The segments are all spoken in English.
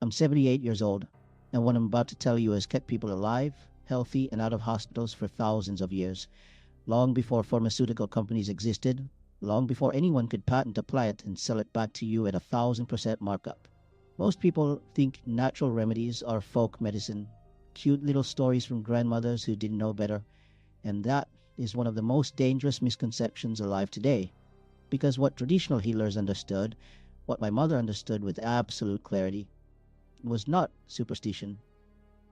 I'm 78 years old, and what I'm about to tell you has kept people alive, healthy, and out of hospitals for thousands of years, long before pharmaceutical companies existed, long before anyone could patent a plant and sell it back to you at 1,000% markup. Most people think natural remedies are folk medicine, cute little stories from grandmothers who didn't know better, and that is one of the most dangerous misconceptions alive today. Because what traditional healers understood, what my mother understood with absolute clarity, was not superstition.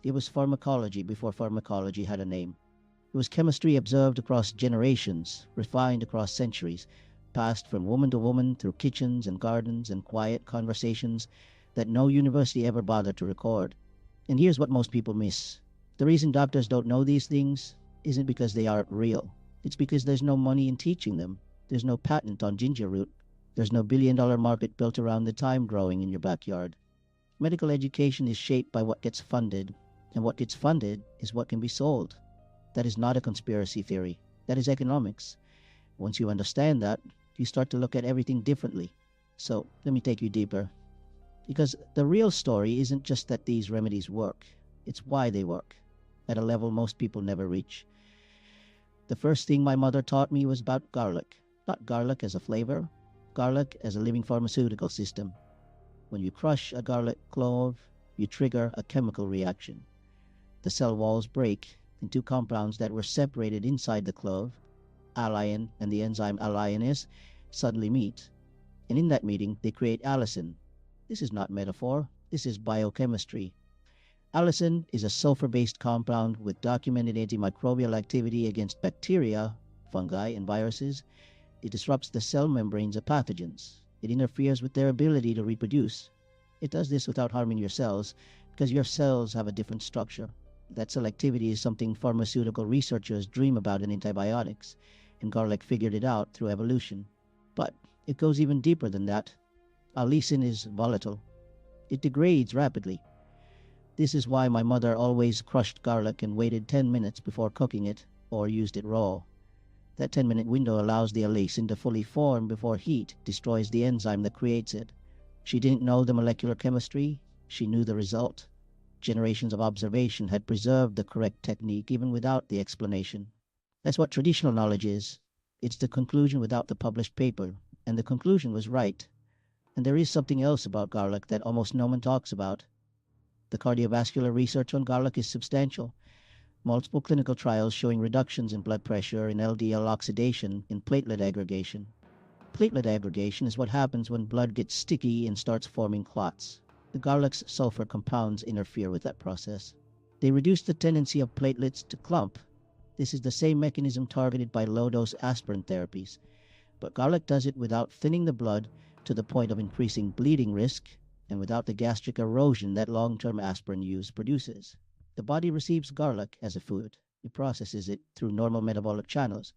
It was pharmacology before pharmacology had a name. It was chemistry observed across generations, refined across centuries, passed from woman to woman through kitchens and gardens and quiet conversations that no university ever bothered to record. And here's what most people miss. The reason doctors don't know these things isn't because they aren't real. It's because there's no money in teaching them. There's no patent on ginger root. There's no billion-dollar market built around the thyme growing in your backyard. Medical education is shaped by what gets funded, and what gets funded is what can be sold. That is not a conspiracy theory. That is economics. Once you understand that, you start to look at everything differently. So, let me take you deeper. Because the real story isn't just that these remedies work, it's why they work, at a level most people never reach. The first thing my mother taught me was about garlic. Not garlic as a flavor, garlic as a living pharmaceutical system. When you crush a garlic clove, you trigger a chemical reaction. The cell walls break into compounds that were separated inside the clove. Alliin and the enzyme alliinase suddenly meet, and in that meeting they create allicin. This is not metaphor, this is biochemistry. Allicin is a sulfur-based compound with documented antimicrobial activity against bacteria, fungi, and viruses. It disrupts the cell membranes of pathogens. It interferes with their ability to reproduce. It does this without harming your cells, because your cells have a different structure. That selectivity is something pharmaceutical researchers dream about in antibiotics, and garlic figured it out through evolution. But it goes even deeper than that. Allicin is volatile. It degrades rapidly. This is why my mother always crushed garlic and waited 10 minutes before cooking it, or used it raw. That 10-minute window allows the allicin to fully form before heat destroys the enzyme that creates it. She didn't know the molecular chemistry, she knew the result. Generations of observation had preserved the correct technique even without the explanation. That's what traditional knowledge is. It's the conclusion without the published paper, and the conclusion was right. And there is something else about garlic that almost no one talks about. The cardiovascular research on garlic is substantial. Multiple clinical trials showing reductions in blood pressure, in LDL oxidation, in platelet aggregation. Platelet aggregation is what happens when blood gets sticky and starts forming clots. The garlic's sulfur compounds interfere with that process. They reduce the tendency of platelets to clump. This is the same mechanism targeted by low-dose aspirin therapies. But garlic does it without thinning the blood to the point of increasing bleeding risk, and without the gastric erosion that long-term aspirin use produces. The body receives garlic as a food. It processes it through normal metabolic channels.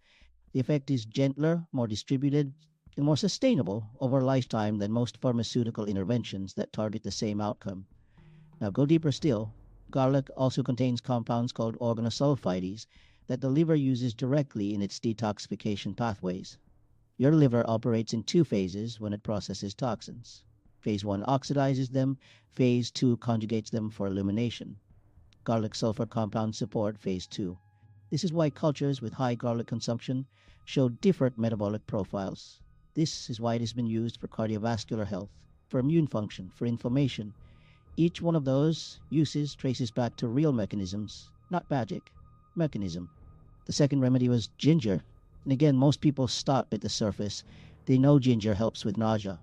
The effect is gentler, more distributed, and more sustainable over a lifetime than most pharmaceutical interventions that target the same outcome. Now go deeper still. Garlic also contains compounds called organosulfides that the liver uses directly in its detoxification pathways. Your liver operates in two phases when it processes toxins. Phase 1 oxidizes them, Phase 2 conjugates them for elimination. Garlic sulfur compounds support Phase 2. This is why cultures with high garlic consumption show different metabolic profiles. This is why it has been used for cardiovascular health, for immune function, for inflammation. Each one of those uses traces back to real mechanisms, not magic, mechanism. The second remedy was ginger. And again, most people stop at the surface. They know ginger helps with nausea.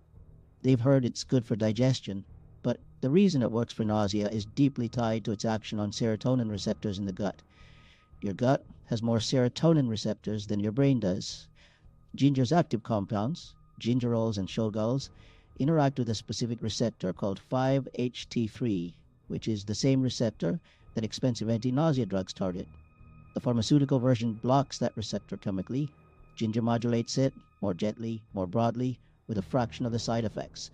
They've heard it's good for digestion, but the reason it works for nausea is deeply tied to its action on serotonin receptors in the gut. Your gut has more serotonin receptors than your brain does. Ginger's active compounds, gingerols and shogalls, interact with a specific receptor called 5-HT3, which is the same receptor that expensive anti-nausea drugs target. The pharmaceutical version blocks that receptor chemically. Ginger modulates it more gently, more broadly, with a fraction of the side effects.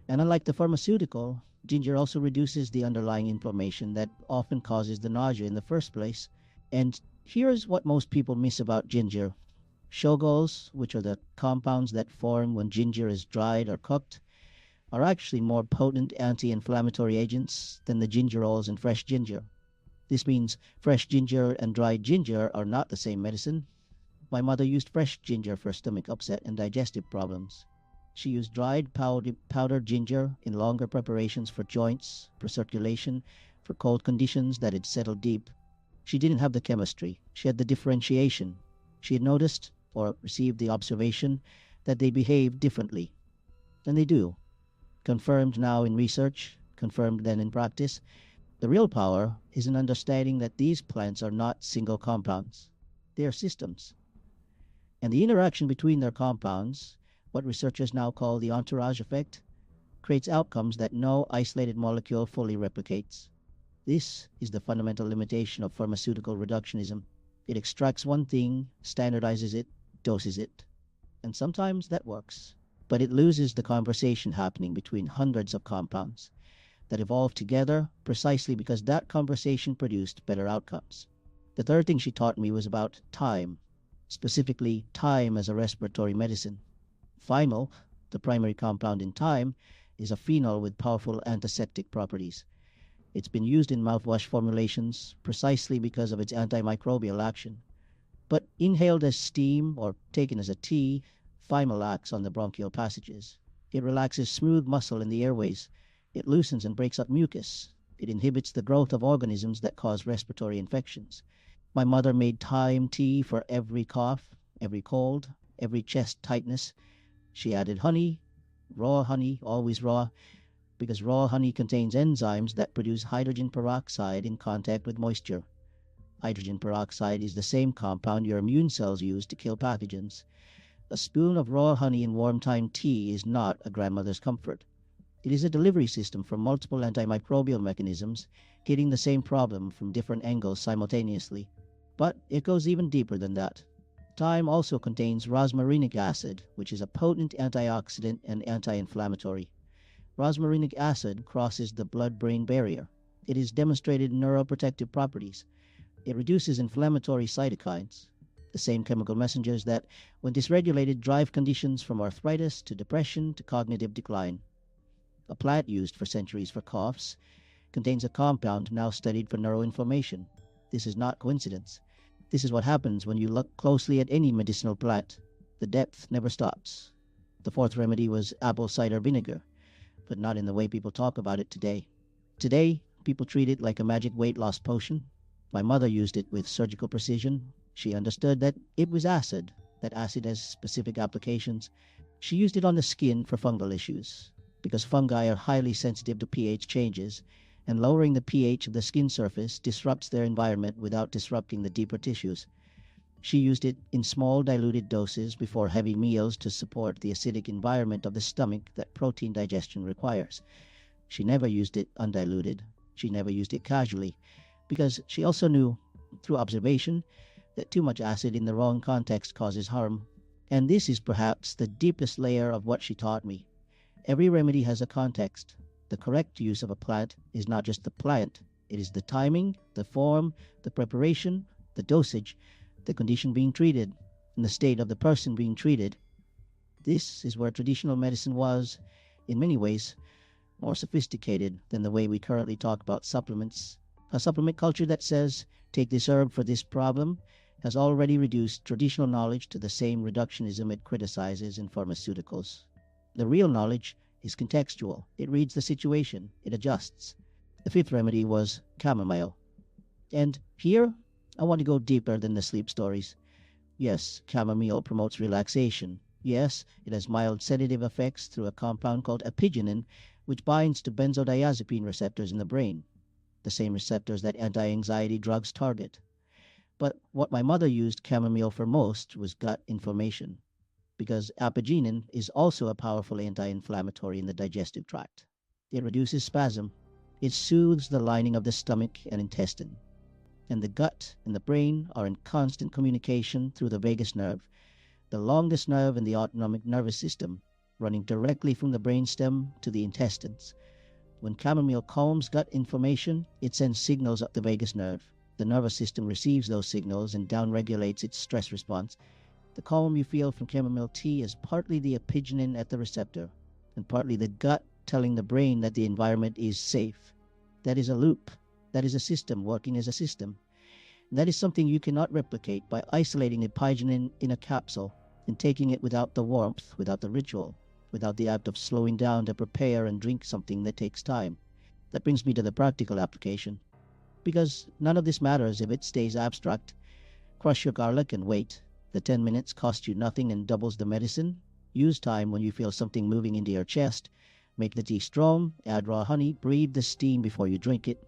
And unlike the pharmaceutical, ginger also reduces the underlying inflammation that often causes the nausea in the first place. And here's what most people miss about ginger. Shogalls, which are the compounds that form when ginger is dried or cooked, are actually more potent anti-inflammatory agents than the gingerols in fresh ginger. This means fresh ginger and dried ginger are not the same medicine. My mother used fresh ginger for stomach upset and digestive problems. She used dried powdered ginger in longer preparations for joints, for circulation, for cold conditions that had settled deep. She didn't have the chemistry. She had the differentiation. She had noticed, or received the observation, that they behaved differently. And they do. Confirmed now in research, confirmed then in practice. The real power is in understanding that these plants are not single compounds. They are systems. And the interaction between their compounds, what researchers now call the entourage effect, creates outcomes that no isolated molecule fully replicates. This is the fundamental limitation of pharmaceutical reductionism. It extracts one thing, standardizes it, doses it. And sometimes that works. But it loses the conversation happening between hundreds of compounds that evolved together precisely because that conversation produced better outcomes. The third thing she taught me was about time, specifically thyme as a respiratory medicine. Thymol, the primary compound in thyme, is a phenol with powerful antiseptic properties. It's been used in mouthwash formulations precisely because of its antimicrobial action. But inhaled as steam or taken as a tea, thymol acts on the bronchial passages. It relaxes smooth muscle in the airways. It loosens and breaks up mucus. It inhibits the growth of organisms that cause respiratory infections. My mother made thyme tea for every cough, every cold, every chest tightness. She added honey, raw honey, always raw, because raw honey contains enzymes that produce hydrogen peroxide in contact with moisture. Hydrogen peroxide is the same compound your immune cells use to kill pathogens. A spoon of raw honey in warm thyme tea is not a grandmother's comfort. It is a delivery system for multiple antimicrobial mechanisms hitting the same problem from different angles simultaneously. But it goes even deeper than that. Thyme also contains rosmarinic acid, which is a potent antioxidant and anti-inflammatory. Rosmarinic acid crosses the blood-brain barrier. It has demonstrated neuroprotective properties. It reduces inflammatory cytokines, the same chemical messengers that, when dysregulated, drive conditions from arthritis to depression to cognitive decline. A plant used for centuries for coughs contains a compound now studied for neuroinflammation. This is not coincidence. This is what happens when you look closely at any medicinal plant. The depth never stops. The fourth remedy was apple cider vinegar, but not in the way people talk about it today. Today, people treat it like a magic weight loss potion. My mother used it with surgical precision. She understood that it was acid, that acid has specific applications. She used it on the skin for fungal issues, because fungi are highly sensitive to pH changes, and lowering the pH of the skin surface disrupts their environment without disrupting the deeper tissues. She used it in small diluted doses before heavy meals to support the acidic environment of the stomach that protein digestion requires. She never used it undiluted. She never used it casually, because she also knew, through observation, that too much acid in the wrong context causes harm. And this is perhaps the deepest layer of what she taught me. Every remedy has a context. The correct use of a plant is not just the plant. It is the timing, the form, the preparation, the dosage, the condition being treated, and the state of the person being treated. This is where traditional medicine was, in many ways, more sophisticated than the way we currently talk about supplements. A supplement culture that says, take this herb for this problem, has already reduced traditional knowledge to the same reductionism it criticizes in pharmaceuticals. The real knowledge is contextual. It reads the situation. It adjusts. The fifth remedy was chamomile. And here, I want to go deeper than the sleep stories. Yes, chamomile promotes relaxation. Yes, it has mild sedative effects through a compound called apigenin, which binds to benzodiazepine receptors in the brain, the same receptors that anti-anxiety drugs target. But what my mother used chamomile for most was gut inflammation, because apigenin is also a powerful anti-inflammatory in the digestive tract. It reduces spasm. It soothes the lining of the stomach and intestine. And the gut and the brain are in constant communication through the vagus nerve, the longest nerve in the autonomic nervous system, running directly from the brainstem to the intestines. When chamomile calms gut inflammation, it sends signals up the vagus nerve. The nervous system receives those signals and downregulates its stress response. The calm you feel from chamomile tea is partly the apigenin at the receptor, and partly the gut telling the brain that the environment is safe. That is a loop. That is a system working as a system. That is something you cannot replicate by isolating a pygeon in a capsule and taking it without the warmth, without the ritual, without the act of slowing down to prepare and drink something that takes time. That brings me to the practical application. Because none of this matters if it stays abstract. Crush your garlic and wait. The 10 minutes cost you nothing and doubles the medicine. Use time when you feel something moving into your chest. Make the tea strong, add raw honey, breathe the steam before you drink it.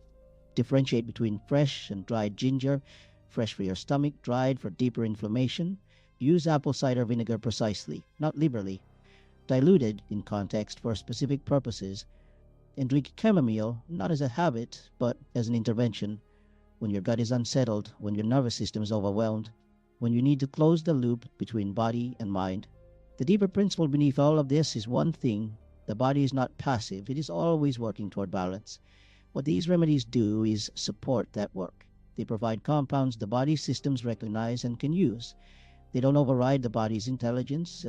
Differentiate between fresh and dried ginger, fresh for your stomach, dried for deeper inflammation. Use apple cider vinegar precisely, not liberally. Diluted in context for specific purposes. And drink chamomile not as a habit, but as an intervention. When your gut is unsettled, when your nervous system is overwhelmed, when you need to close the loop between body and mind. The deeper principle beneath all of this is one thing. The body is not passive, it is always working toward balance. What these remedies do is support that work. They provide compounds the body's systems recognize and can use. They don't override the body's intelligence,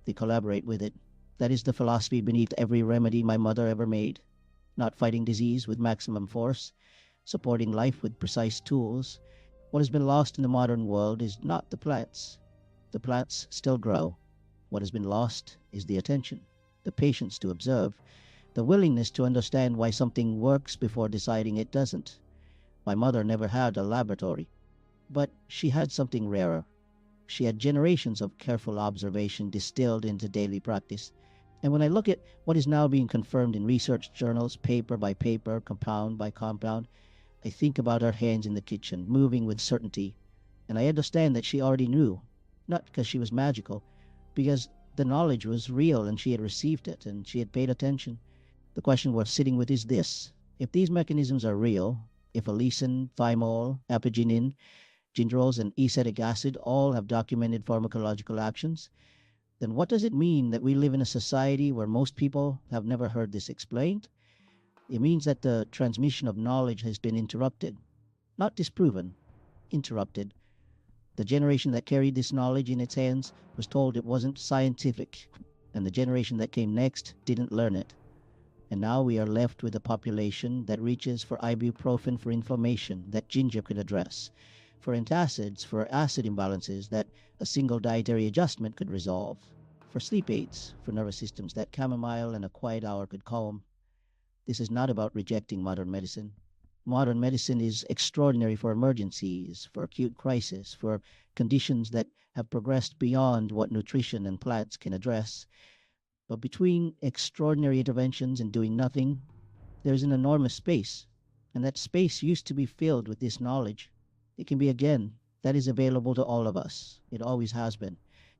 they collaborate with it. That is the philosophy beneath every remedy my mother ever made. Not fighting disease with maximum force, supporting life with precise tools. What has been lost in the modern world is not the plants. The plants still grow. What has been lost is the attention, the patience to observe, the willingness to understand why something works before deciding it doesn't. My mother never had a laboratory, but she had something rarer. She had generations of careful observation distilled into daily practice. And when I look at what is now being confirmed in research journals, paper by paper, compound by compound, I think about her hands in the kitchen, moving with certainty. And I understand that she already knew, not because she was magical, because the knowledge was real and she had received it and she had paid attention. The question we're sitting with is this. If these mechanisms are real, if allicin, thymol, apigenin, gingerols, and acetic acid all have documented pharmacological actions, then what does it mean that we live in a society where most people have never heard this explained? It means that the transmission of knowledge has been interrupted, not disproven, interrupted. The generation that carried this knowledge in its hands was told it wasn't scientific, and the generation that came next didn't learn it. And now we are left with a population that reaches for ibuprofen for inflammation that ginger could address, for antacids for acid imbalances that a single dietary adjustment could resolve, for sleep aids for nervous systems that chamomile and a quiet hour could calm. This is not about rejecting modern medicine. Modern medicine is extraordinary for emergencies, for acute crisis, for conditions that have progressed beyond what nutrition and plants can address. But between extraordinary interventions and doing nothing, there's an enormous space, and that space used to be filled with this knowledge. It can be again. That is available to all of us. It always has been.